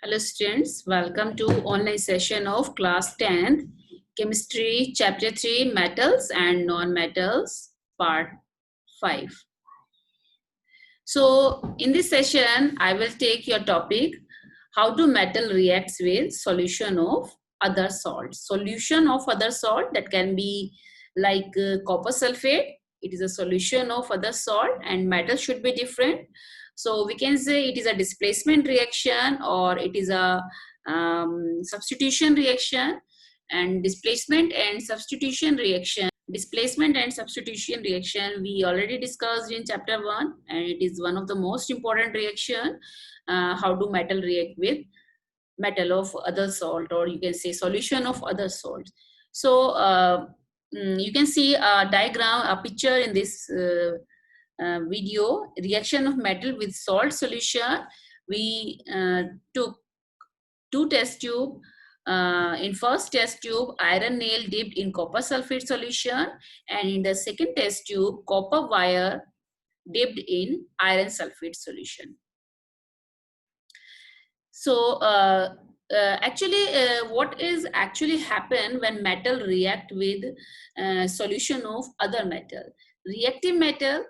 Hello students, welcome to online session of class 10th chemistry chapter 3 metals and non-metals part 5. So in this session I will take your topic how do metal reacts with solution of other salts. Solution of other salt that can be like copper sulfate. It is a solution of other salt and metal should be different. So we can say it is a displacement reaction or it is a substitution reaction. And displacement and substitution reaction we already discussed in chapter 1, and it is one of the most important reaction. How do metal react with metal of other salt, or you can say solution of other salts. So you can see a diagram, a picture in this video. Reaction of metal with salt solution. We took two test tube. In first test tube, iron nail dipped in copper sulfate solution, and in the second test tube, copper wire dipped in iron sulfate solution. So what is actually happen when metal react with solution of other metal? Reactive metal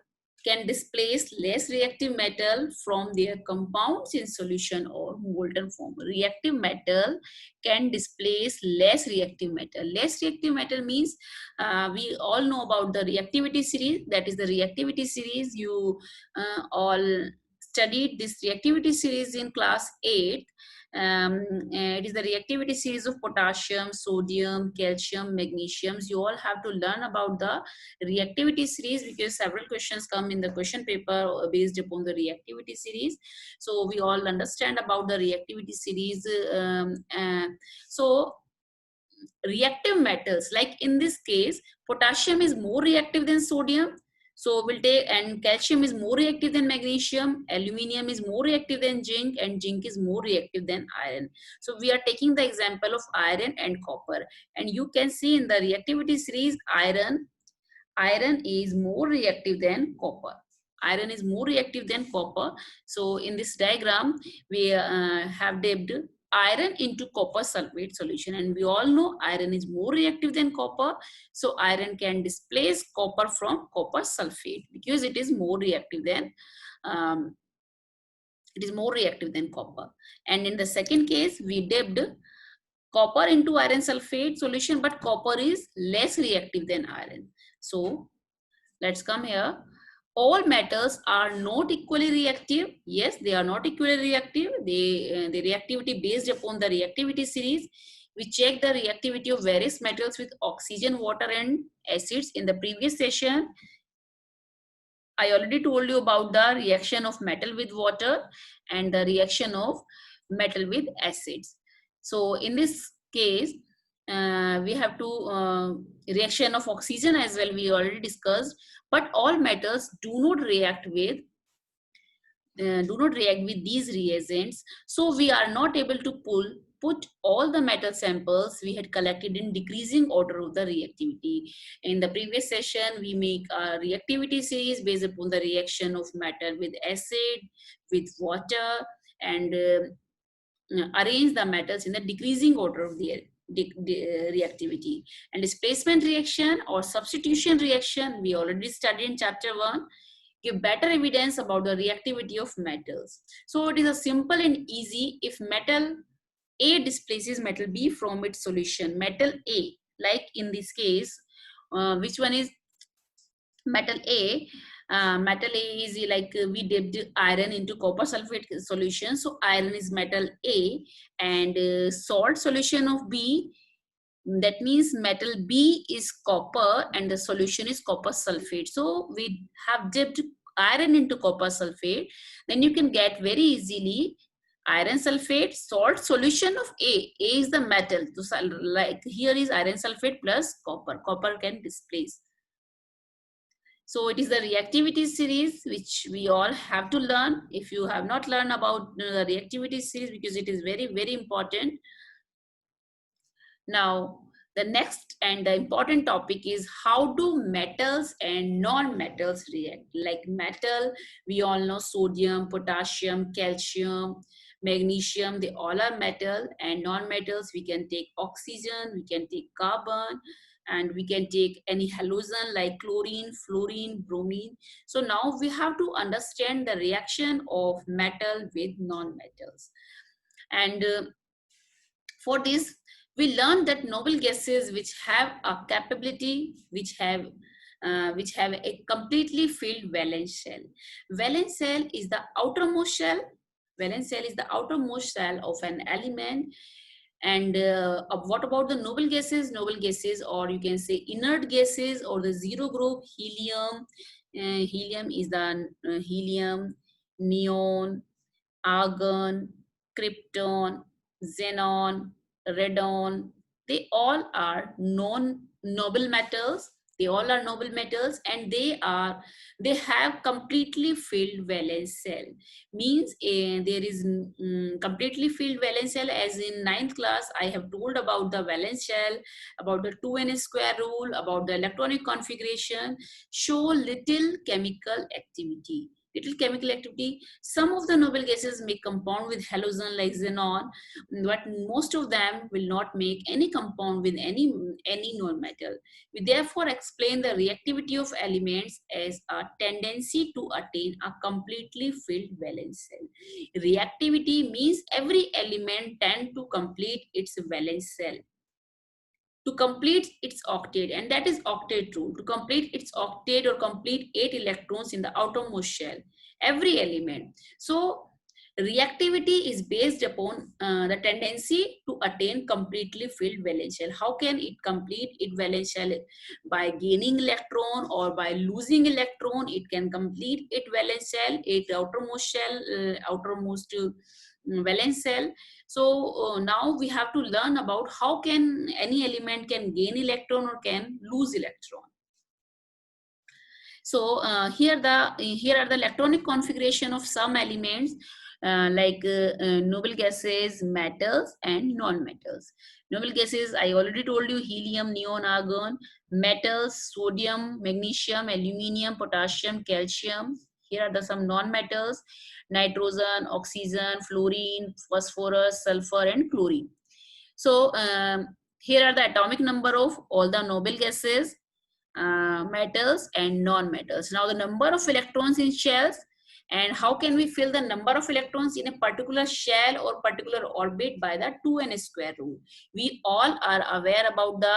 can displace less reactive metal from their compounds in solution or molten form. Reactive metal can displace less reactive metal. Less reactive metal means we all know about the reactivity series. That is the reactivity series. You all studied this reactivity series in class 8. It is the reactivity series of potassium, sodium, calcium, magnesiums. You all have to learn about the reactivity series because several questions come in the question paper based upon the reactivity series. So we all understand about the reactivity series. So reactive metals, like in this case, potassium is more reactive than sodium. So we'll take, and calcium is more reactive than magnesium, aluminium is more reactive than zinc, and zinc is more reactive than iron. So we are taking the example of iron and copper. And you can see in the reactivity series, iron is more reactive than copper. Iron is more reactive than copper. So in this diagram, we have dipped iron into copper sulfate solution, and we all know iron is more reactive than copper. So iron can displace copper from copper sulfate because it is more reactive than um, copper. And in the second case, we dipped copper into iron sulfate solution, but copper is less reactive than iron. So let's come here. All metals are not equally reactive. Yes, they are not equally reactive. The reactivity based upon the reactivity series. We check the reactivity of various metals with oxygen, water, and acids in the previous session. I already told you about the reaction of metal with water and the reaction of metal with acids. So in this case, we have to reaction of oxygen as well, we already discussed, but all metals do not react with these reagents. So we are not able to put all the metal samples we had collected in decreasing order of the reactivity. In the previous session, we make a reactivity series based upon the reaction of metal with acid, with water, and arrange the metals in the decreasing order of the reactivity. And displacement reaction or substitution reaction, we already studied in chapter 1, give better evidence about the reactivity of metals. So it is a simple and easy. If metal A displaces metal B from its solution, metal A, like in this case, which one is metal A? Metal A is like we dipped iron into copper sulfate solution. So iron is metal A, and salt solution of B, that means metal B is copper and the solution is copper sulfate. So we have dipped iron into copper sulfate. Then you can get very easily iron sulfate, salt solution of A. A is the metal. So like here is iron sulfate plus copper. Copper can displace. So it is the reactivity series which we all have to learn. If you have not learned about the reactivity series, because it is very, very important. Now, the next and the important topic is how do metals and non-metals react? Like metal, we all know sodium, potassium, calcium. magnesium, they all are metal. And non-metals, we can take oxygen, we can take carbon, and we can take any halogen like chlorine, fluorine, bromine. So now we have to understand the reaction of metal with non-metals. And for this, we learned that noble gases which have a capability, which have a completely filled valence shell. Valence shell is the outermost shell. Valence shell is the outermost shell of an element. And what about the noble gases? Noble gases, or you can say inert gases, or the zero group, helium. Helium is the helium, neon, argon, krypton, xenon, radon. They all are non-noble metals. They all are noble metals, and they have completely filled valence shell. Means there is completely filled valence shell. As in ninth class, I have told about the valence shell, about the 2n square rule, about the electronic configuration. Show little chemical activity. Little chemical activity. Some of the noble gases may compound with halogen like xenon, but most of them will not make any compound with any non-metal. We therefore explain the reactivity of elements as a tendency to attain a completely filled valence shell. Reactivity means every element tend to complete its valence shell, to complete its octet, and that is octet rule. To complete its octet or complete 8 electrons in the outermost shell, every element. So reactivity is based upon the tendency to attain completely filled valence shell. How can it complete its valence shell? By gaining electron or by losing electron, it can complete its valence shell, its outermost shell, outermost valence shell. So now we have to learn about how can any element can gain electron or can lose electron. So here are the electronic configuration of some elements like noble gases, metals, and non-metals. Noble gases, I already told you: helium, neon, argon. Metals: sodium, magnesium, aluminium, potassium, calcium. Here are the some non-metals: nitrogen, oxygen, fluorine, phosphorus, sulfur, and chlorine. So here are the atomic number of all the noble gases, metals, and non-metals. Now the number of electrons in shells, and how can we fill the number of electrons in a particular shell or particular orbit? By the 2n square rule. We all are aware about the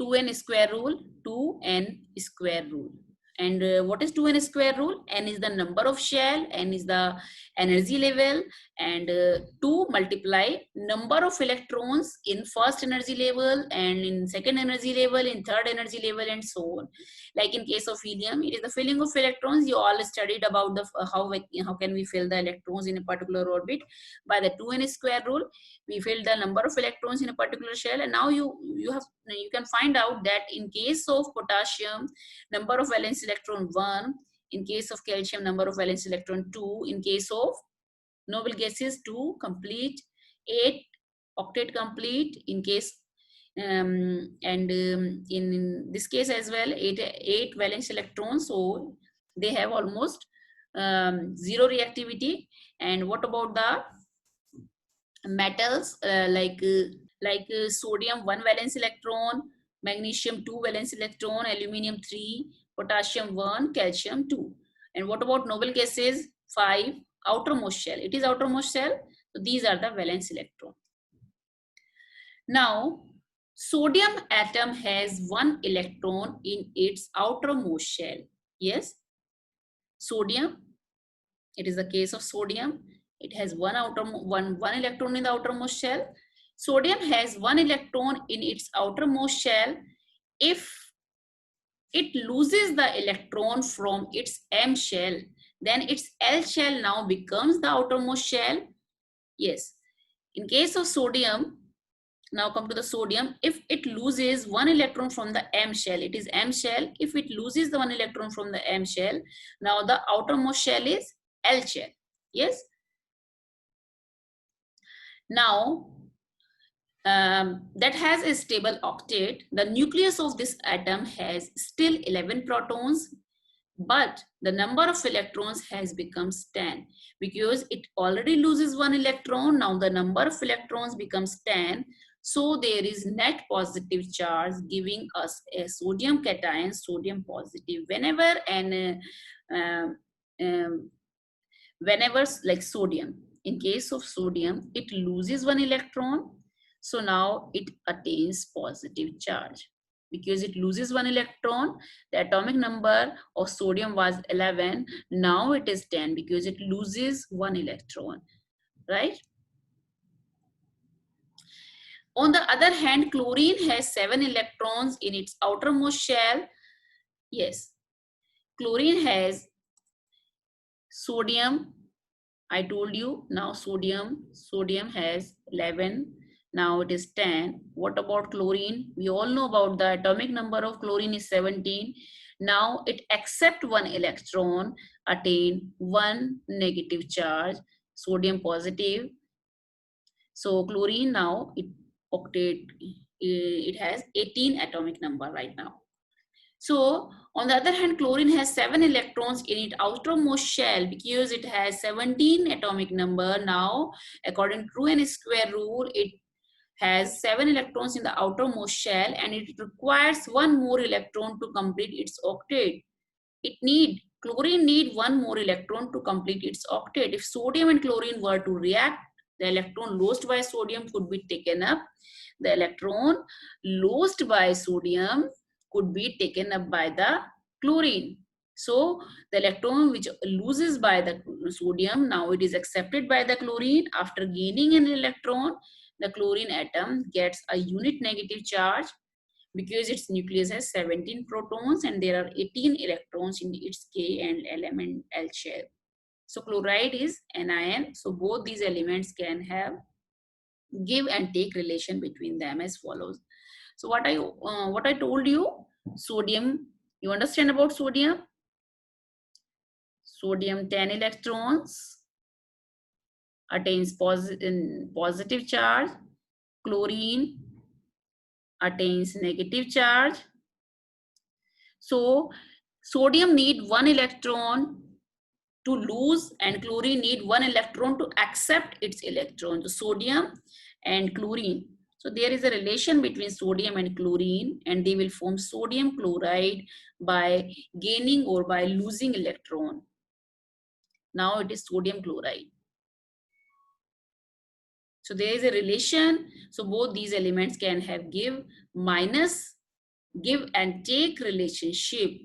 2n square rule, 2n square rule. And what is 2n square rule? N is the number of shell, n is the energy level, and 2 multiply number of electrons in first energy level, and in second energy level, in third energy level, and so on. Like in case of helium, it is the filling of electrons. You all studied about the how can we fill the electrons in a particular orbit. By the 2n square rule, we fill the number of electrons in a particular shell. And now you can find out that in case of potassium, number of valence electron 1, in case of calcium, number of valence electron 2, in case of noble gases 2 complete, 8 octet complete, in case in this case as well, 8 valence electrons. So they have almost zero reactivity. And what about the metals like sodium 1 valence electron, magnesium 2 valence electron, aluminium 3, potassium 1, calcium 2. And what about noble gases? 5, outermost shell. It is outermost shell. So these are the valence electron. Now sodium atom has 1 electron in its outermost shell. Yes, sodium, it is the case of sodium. It has one electron in the outermost shell. Sodium has 1 electron in its outermost shell. If it loses the electron from its M shell, then its L shell now becomes the outermost shell. Yes. In case of sodium, now come to the sodium. If it loses 1 electron from the M shell, it is M shell. If it loses the 1 electron from the M shell, now the outermost shell is L shell. Yes. Now that has a stable octet. The nucleus of this atom has still 11 protons. but the number of electrons has becomes 10 because it already loses one electron. Now the number of electrons becomes 10. So there is net positive charge giving us a sodium cation, sodium positive. Whenever like sodium, in case of sodium, it loses one electron. So now it attains positive charge. Because it loses one electron, the atomic number of sodium was 11. Now it is 10 because it loses one electron, right? On the other hand, chlorine has 7 electrons in its outermost shell. Yes, chlorine has sodium. I told you now sodium has 11. Now it is 10. What about chlorine? We all know about the atomic number of chlorine is 17. Now it accept one electron, attain one negative charge, sodium positive. So chlorine now it has 18 atomic number right now. So on the other hand, chlorine has 7 electrons in its outermost shell because it has 17 atomic number. Now, according to Rouen square rule, it has 7 electrons in the outermost shell and it requires one more electron to complete its octet. Chlorine need one more electron to complete its octet. If sodium and chlorine were to react, the electron lost by sodium could be taken up. The electron lost by sodium could be taken up by the chlorine. So the electron which loses by the sodium, now it is accepted by the chlorine. After gaining an electron, the chlorine atom gets a unit negative charge because its nucleus has 17 protons and there are 18 electrons in its K and L and L shell. So chloride is anion. So both these elements can have give and take relation between them as follows. So what I told you, sodium, you understand about sodium? Sodium 10 electrons attains positive charge. Chlorine attains negative charge. So sodium need one electron to lose and chlorine need one electron to accept its electron. So sodium and chlorine. So there is a relation between sodium and chlorine and they will form sodium chloride by gaining or by losing electron. Now it is sodium chloride. So there is a relation. So both these elements can have give and take relationship.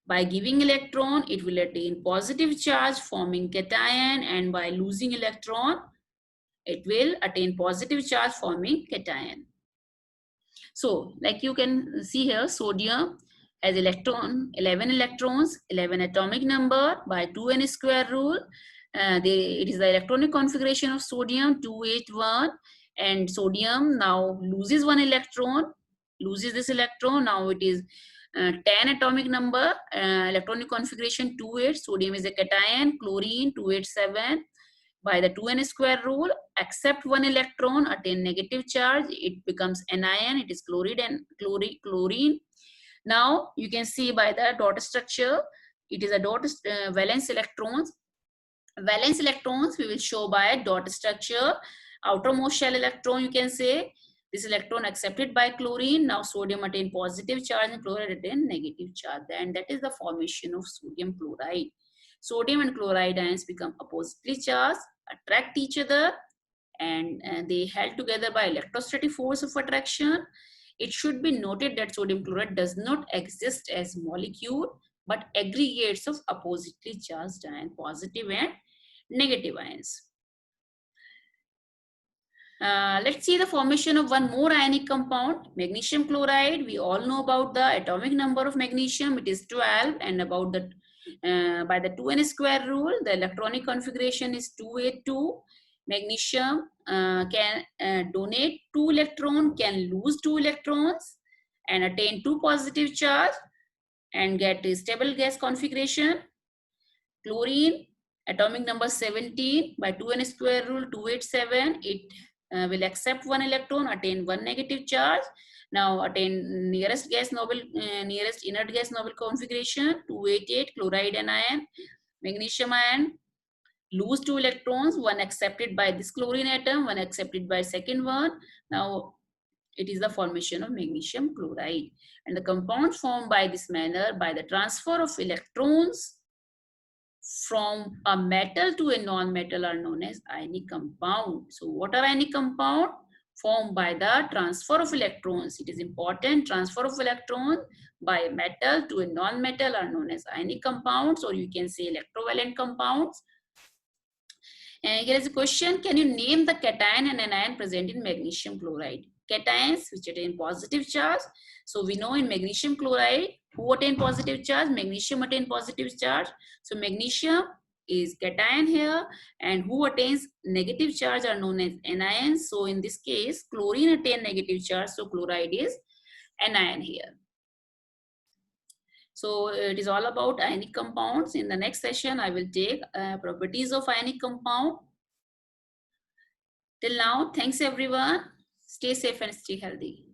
By giving electron, it will attain positive charge forming cation, and by losing electron, it will attain positive charge forming cation. So like you can see here, sodium has 11 electrons, 11 atomic number by 2n square rule. It is the electronic configuration of sodium 281, and sodium now loses one electron, loses this electron. Now it is 10 atomic number, electronic configuration 28. Sodium is a cation, chlorine 287. By the 2n square rule, accept one electron, attain negative charge, it becomes anion, it is chloride and chlorine. Now you can see by the dot structure, it is a dot valence electrons. Valence electrons we will show by dot structure. Outermost shell electron, you can say this electron accepted by chlorine. Now sodium attain positive charge and chloride attain negative charge, and that is the formation of sodium chloride. Sodium and chloride ions become oppositely charged, attract each other, and they held together by electrostatic force of attraction. It should be noted that sodium chloride does not exist as molecule but aggregates of oppositely charged ions, positive and negative ions. Let's see the formation of one more ionic compound, magnesium chloride. We all know about the atomic number of magnesium, it is 12, and about the by the 2n square rule, the electronic configuration is 282. Magnesium can donate 2 electrons, can lose 2 electrons and attain 2 positive charge and get a stable gas configuration. Chlorine, atomic number 17, by 2n square rule 287, it will accept one electron, attain one negative charge. Now attain nearest nearest inert gas noble configuration, 288 chloride anion, magnesium ion, lose two electrons, one accepted by this chlorine atom, one accepted by second one. Now it is the formation of magnesium chloride. And the compounds formed by this manner by the transfer of electrons from a metal to a non-metal are known as ionic compound. So what are ionic compound? Formed by the transfer of electrons. It is important. Transfer of electron by a metal to a non-metal are known as ionic compounds, or you can say electrovalent compounds. And here is a question. Can you name the cation and anion present in magnesium chloride? Cations which attain positive charge. So we know in magnesium chloride, who attain positive charge? Magnesium attain positive charge. So magnesium is cation here, and who attains negative charge are known as anions. So in this case, chlorine attain negative charge, so chloride is anion here. So it is all about ionic compounds. In the next session, I will take properties of ionic compound. Till now, thanks everyone. Stay safe and stay healthy.